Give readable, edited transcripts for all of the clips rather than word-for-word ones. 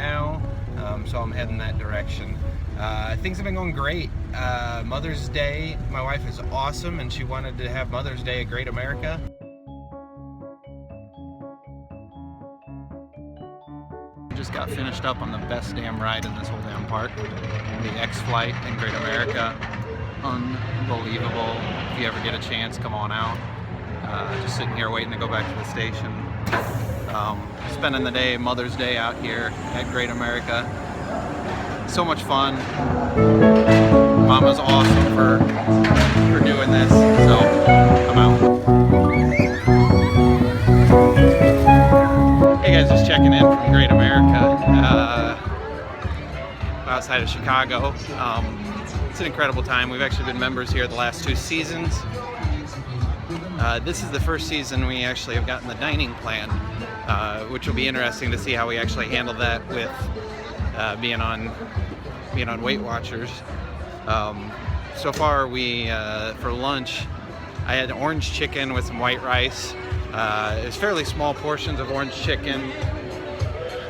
now, so I'm heading that direction. Things have been going great. Mother's Day, my wife is awesome, and she wanted to have Mother's Day at Great America. Just got finished up on the best damn ride in this whole damn park, the X-Flight in Great America. Unbelievable. If you ever get a chance, come on out. Just sitting here waiting to go back to the station. Spending the day, Mother's Day out here at Great America. So much fun. Mama's awesome for doing this, so I'm out. Hey guys, just checking in from Great America, outside of Chicago. It's an incredible time. We've actually been members here the last 2 seasons. This is the first season we actually have gotten the dining plan, which will be interesting to see how we actually handle that with being on Weight Watchers. So far, for lunch, I had orange chicken with some white rice. It's fairly small portions of orange chicken.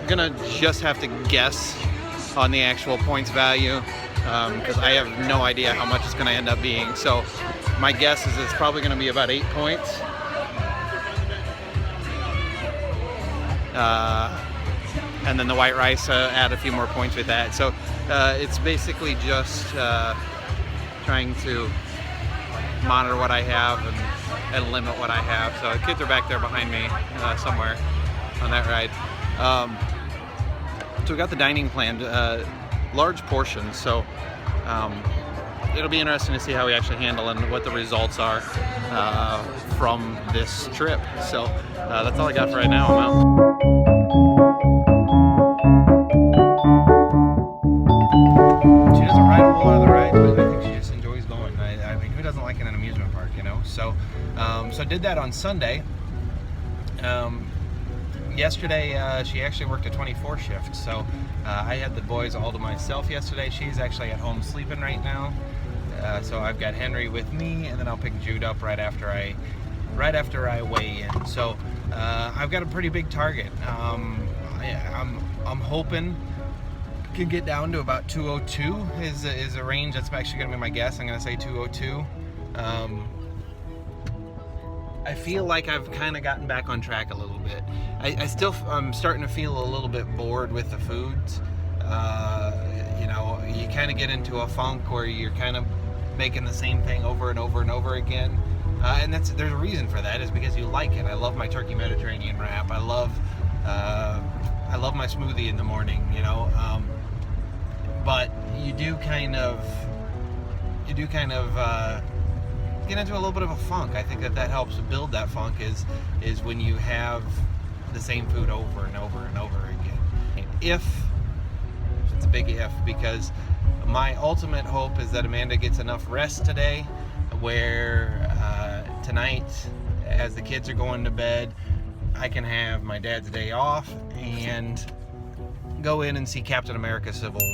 I'm gonna just have to guess on the actual points value because I have no idea how much it's gonna end up being. So my guess is it's probably gonna be about 8 points. And then the white rice, add a few more points with that. So it's basically just trying to monitor what I have and limit what I have. So the kids are back there behind me somewhere on that ride. So we got the dining planned, large portions. So it'll be interesting to see how we actually handle and what the results are from this trip. So that's all I got for right now. I'm out. She doesn't ride a whole lot of the rides, but I think she just enjoys going. I mean, who doesn't like an amusement park, you know? So, so I did that on Sunday. Yesterday, she actually worked a 24 shift, so I had the boys all to myself yesterday. She's actually at home sleeping right now. So I've got Henry with me, and then I'll pick Jude up right after I weigh in. So I've got a pretty big target. I'm hoping can get down to about 202 is a range. That's actually going to be my guess. I'm going to say 202. I feel like I've kind of gotten back on track a little bit. I'm starting to feel a little bit bored with the foods. You know, you kind of get into a funk where you're kind of making the same thing over and over and over again. And there's a reason for that, is because you like it. I love my turkey Mediterranean wrap. I love my smoothie in the morning, you know. But you do kind of get into a little bit of a funk. I think that helps build that funk is when you have the same food over and over and over again. It's a big if, because my ultimate hope is that Amanda gets enough rest today where tonight, as the kids are going to bed, I can have my dad's day off and go in and see Captain America Civil War.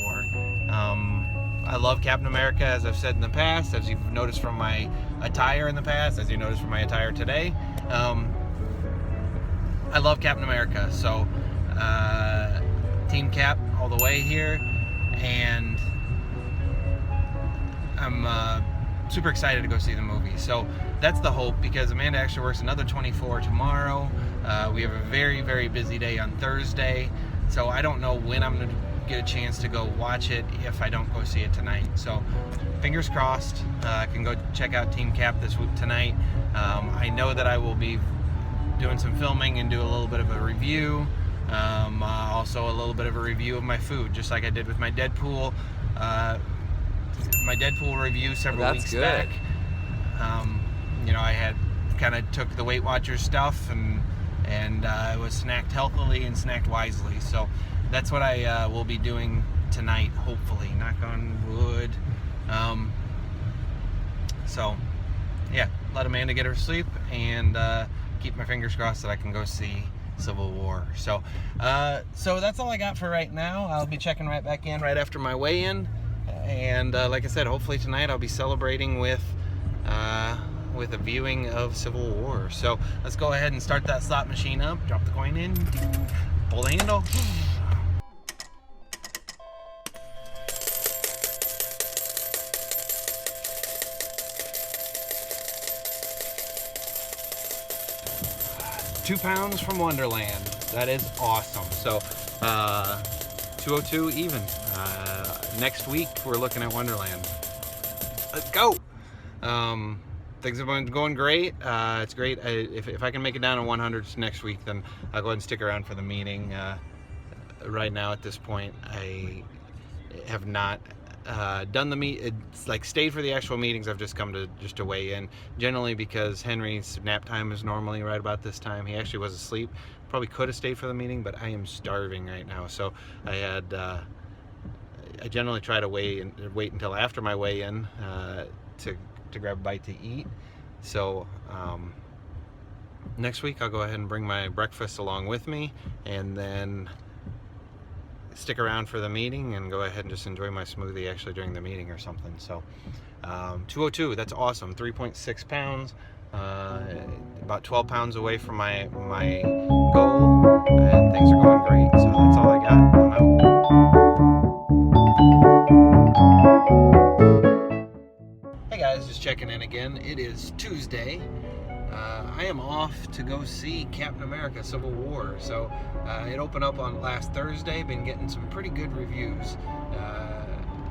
I love Captain America, as I've said in the past, as you've noticed from my attire in the past, as you noticed from my attire today. I love Captain America, so Team Cap all the way here, and I'm super excited to go see the movie. So that's the hope, because Amanda actually works another 24 tomorrow. We have a very, very busy day on Thursday, so I don't know when I'm going to get a chance to go watch it if I don't go see it tonight. So fingers crossed. I can go check out Team Cap this week tonight. I know that I will be doing some filming and do a little bit of a review. Also a little bit of a review of my food, just like I did with my Deadpool review several weeks back. You know, I had kind of took the Weight Watchers stuff and I was snacked healthily and snacked wisely. So that's what I will be doing tonight, hopefully. Knock on wood. So yeah, let Amanda get her sleep and keep my fingers crossed that I can go see Civil War. So that's all I got for right now. I'll be checking right back in right after my weigh-in, and like I said, hopefully tonight I'll be celebrating with a viewing of Civil War. So let's go ahead and start that slot machine up, drop the coin in, pull the handle. 2 pounds from Wonderland. That is awesome. So 202 even. Next week we're looking at Wonderland. Let's go. Things have been going great. It's great. If I can make it down to 100 next week, then I'll go ahead and stick around for the meeting. Right now, at this point, I have not done the it's like stayed for the actual meetings. I've just come to weigh in, generally because Henry's nap time is normally right about this time. He actually was asleep. Probably could have stayed for the meeting, but I am starving right now. So I generally try to wait until after my weigh-in to grab a bite to eat. So next week I'll go ahead and bring my breakfast along with me, and then stick around for the meeting and go ahead and just enjoy my smoothie actually during the meeting or something. So 202, that's awesome. 3.6 pounds, about 12 pounds away from my goal, and things are going great. So that's all I got. I'm out. Hey guys, just checking in again. It is Tuesday. I am off to go see Captain America Civil War. So it opened up on last Thursday. Been getting some pretty good reviews.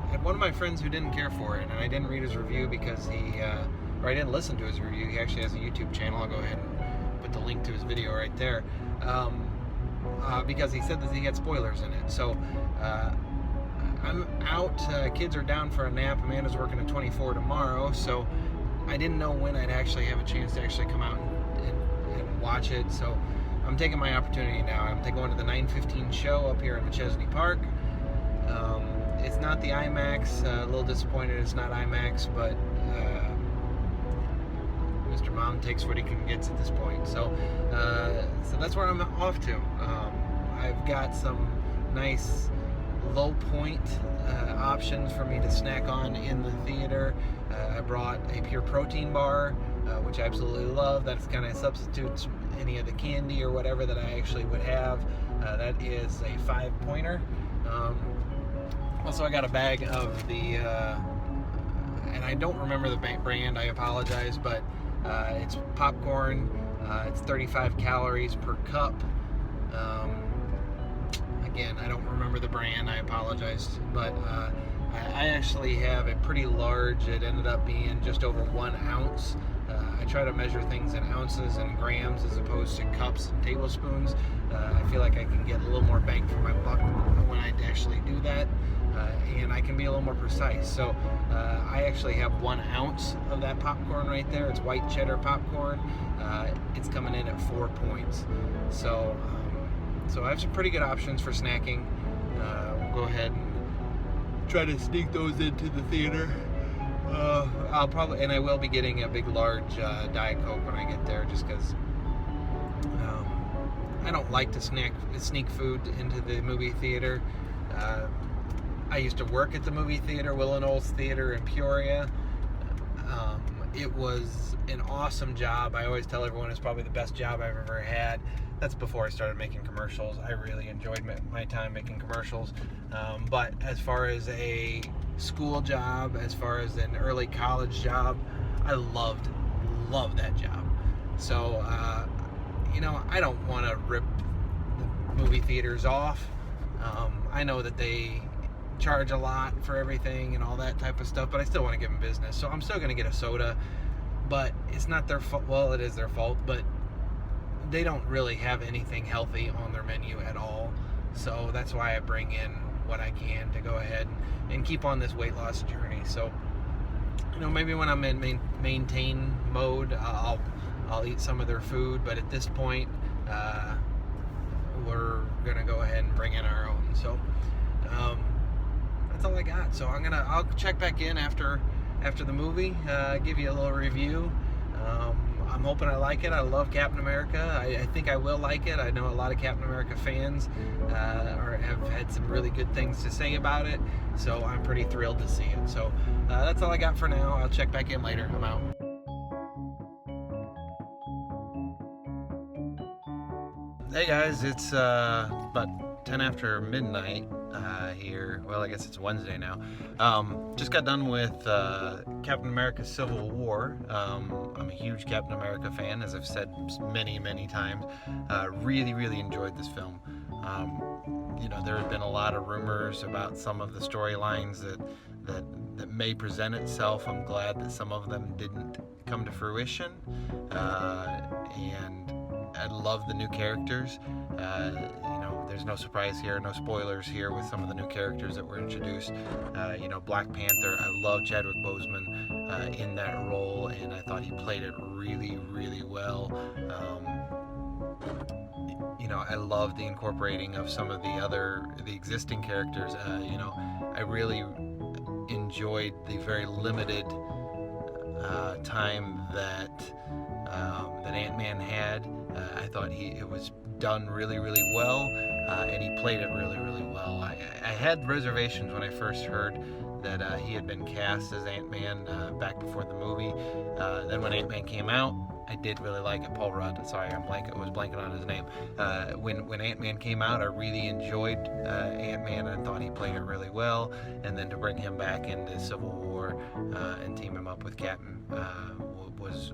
Had one of my friends who didn't care for it, and I didn't read his review because or I didn't listen to his review. He actually has a YouTube channel. I'll go ahead and put the link to his video right there. Because he said that he had spoilers in it. So I'm out. Kids are down for a nap. Amanda's working at 24 tomorrow, so I didn't know when I'd actually have a chance to actually come out and watch it. So I'm taking my opportunity now. I'm going to the 9:15 show up here in McChesney Park. It's not the IMAX. A little disappointed it's not IMAX, but Mr. Mom takes what he can get at this point. So that's where I'm off to. I've got some nice low point options for me to snack on in the theater. I brought a pure protein bar, which I absolutely love. That's kind of substitutes any of the candy or whatever that I actually would have. That is a 5-pointer. Also, I got a bag of the, and I don't remember the brand, I apologize, but it's popcorn. It's 35 calories per cup. Again, I don't remember the brand, I apologize, but I actually have a pretty large. It ended up being just over 1 ounce. I try to measure things in ounces and grams as opposed to cups and tablespoons. I feel like I can get a little more bang for my buck when I actually do that, and I can be a little more precise. So I actually have 1 ounce of that popcorn right there. It's white cheddar popcorn. It's coming in at 4 points. So I have some pretty good options for snacking. We'll go ahead and try to sneak those into the theater. I will be getting a big, large Diet Coke when I get there, just because I don't like to sneak food into the movie theater. I used to work at the movie theater, Will & Olds Theater in Peoria. It was an awesome job. I always tell everyone it's probably the best job I've ever had. That's before I started making commercials. I really enjoyed my time making commercials. But as far as a school job, as far as an early college job, I loved that job. So, I don't want to rip the movie theaters off. I know that they charge a lot for everything and all that type of stuff, but I still want to give them business. So I'm still going to get a soda, but it's not their fault. Well, it is their fault, but they don't really have anything healthy on their menu at all. So that's why I bring in what I can to go ahead and keep on this weight loss journey. So, maybe when I'm in maintain mode, I'll eat some of their food, but at this point, we're gonna go ahead and bring in our own. So that's all I got. So I'll check back in after the movie, give you a little review. I'm hoping I like it. I love Captain America. I think I will like it. I know a lot of Captain America fans have had some really good things to say about it, so I'm pretty thrilled to see it. So that's all I got for now. I'll check back in later. I'm out. Hey guys, it's about 10 after midnight here. Well, I guess it's Wednesday now. Just got done with Captain America Civil War. I'm a huge Captain America fan, as I've said many, many times. Really, really enjoyed this film. There have been a lot of rumors about some of the storylines that may present itself. I'm glad that some of them didn't come to fruition. And I love the new characters. There's no surprise here, no spoilers here with some of the new characters that were introduced. Black Panther, I love Chadwick Boseman in that role, and I thought he played it really, really well. I love the incorporating of some of the existing characters. I really enjoyed the very limited time that Ant-Man had. I thought it was done really, really well, and he played it really, really well. I had reservations when I first heard that he had been cast as Ant-Man back before the movie. Then when Ant-Man came out, I did really like it. Paul Rudd. Sorry, I was blanking on his name. When Ant-Man came out, I really enjoyed Ant-Man and thought he played it really well. And then to bring him back into Civil War and team him up with Captain was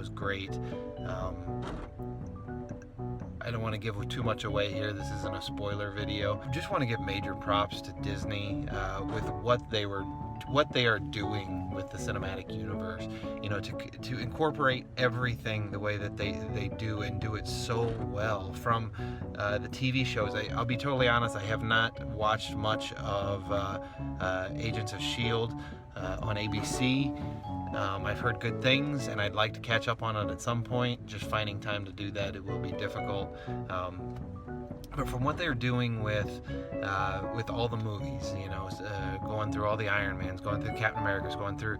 great. I don't want to give too much away here. This isn't a spoiler video. I just want to give major props to Disney with what they are doing with the cinematic universe. To incorporate everything the way that they do, and do it so well. From the TV shows, I'll be totally honest, I have not watched much of Agents of S.H.I.E.L.D. On ABC. I've heard good things, and I'd like to catch up on it at some point. Just finding time to do that, it will be difficult. But from what they're doing with all the movies, going through all the Iron Mans, going through Captain America's, going through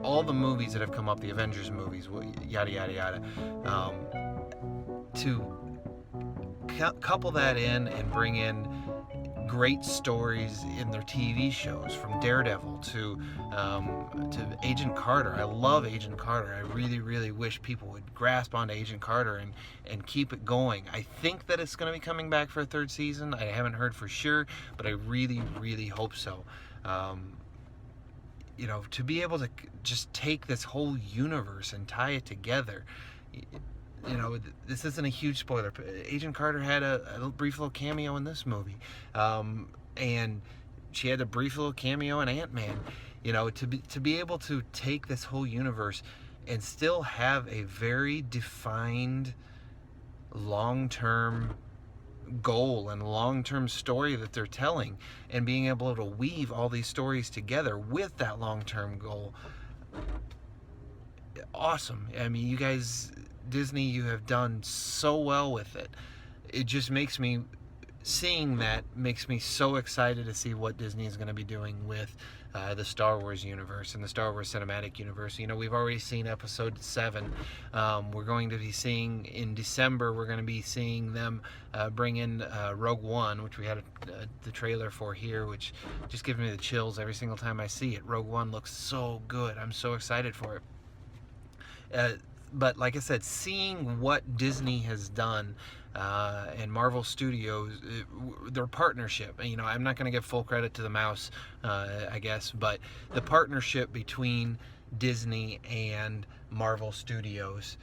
all the movies that have come up, the Avengers movies, yada yada yada, to couple that in and bring in great stories in their TV shows, from Daredevil to Agent Carter. I love Agent Carter. I really, really wish people would grasp onto Agent Carter and keep it going. I think that it's going to be coming back for a third season. I haven't heard for sure, but I really, really hope so. To be able to just take this whole universe and tie it together. This isn't a huge spoiler. Agent Carter had a brief little cameo in this movie, and she had a brief little cameo in Ant-Man. To be able to take this whole universe and still have a very defined long-term goal and long-term story that they're telling, and being able to weave all these stories together with that long-term goal. Awesome. I mean, you guys, Disney, you have done so well with it. It just makes me so excited to see what Disney is going to be doing with the Star Wars universe and the Star Wars cinematic universe. We've already seen episode 7. We're going to be seeing in December, we're going to be seeing them bring in Rogue One, which we had the trailer for here, which just gives me the chills every single time I see it. Rogue One looks so good. I'm so excited for it. But like I said, seeing what Disney has done and Marvel Studios, their partnership, I'm not going to give full credit to the mouse, I guess, but the partnership between Disney and Marvel Studios,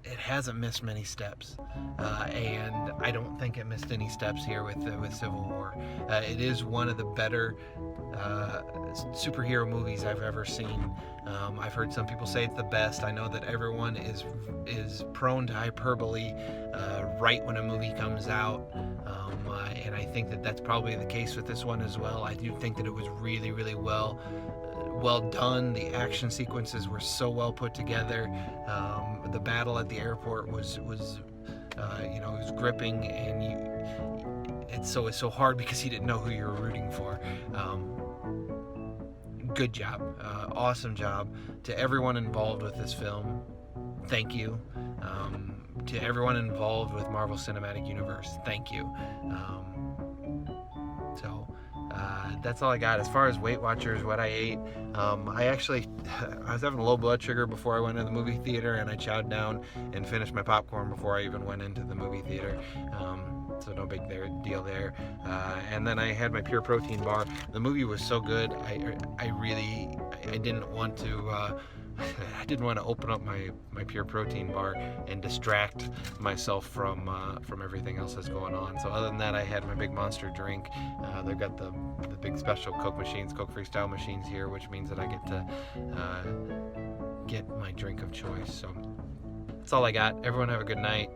it hasn't missed many steps, and I don't think it missed any steps here with Civil War. It is one of the better superhero movies I've ever seen. I've heard some people say it's the best. I know that everyone is prone to hyperbole right when a movie comes out, and I think that that's probably the case with this one as well. I do think that it was really, really well done. The action sequences were so well put together. The battle at the airport was gripping, and it's so hard because you didn't know who you were rooting for. Good job, awesome job to everyone involved with this film. Thank you. To everyone involved with Marvel Cinematic Universe, thank you. So That's all I got. As far as Weight Watchers, what I ate, I was having a low blood sugar before I went to the movie theater, and I chowed down and finished my popcorn before I even went into the movie theater. So no big deal there. And then I had my pure protein bar. The movie was so good. I didn't want to. I didn't want to open up my pure protein bar and distract myself from everything else that's going on. So other than that, I had my big monster drink. They've got the big special Coke machines, Coke Freestyle machines here, which means that I get to get my drink of choice. So that's all I got. Everyone have a good night.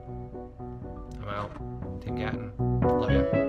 I'm out. Tim Gatton. Love ya.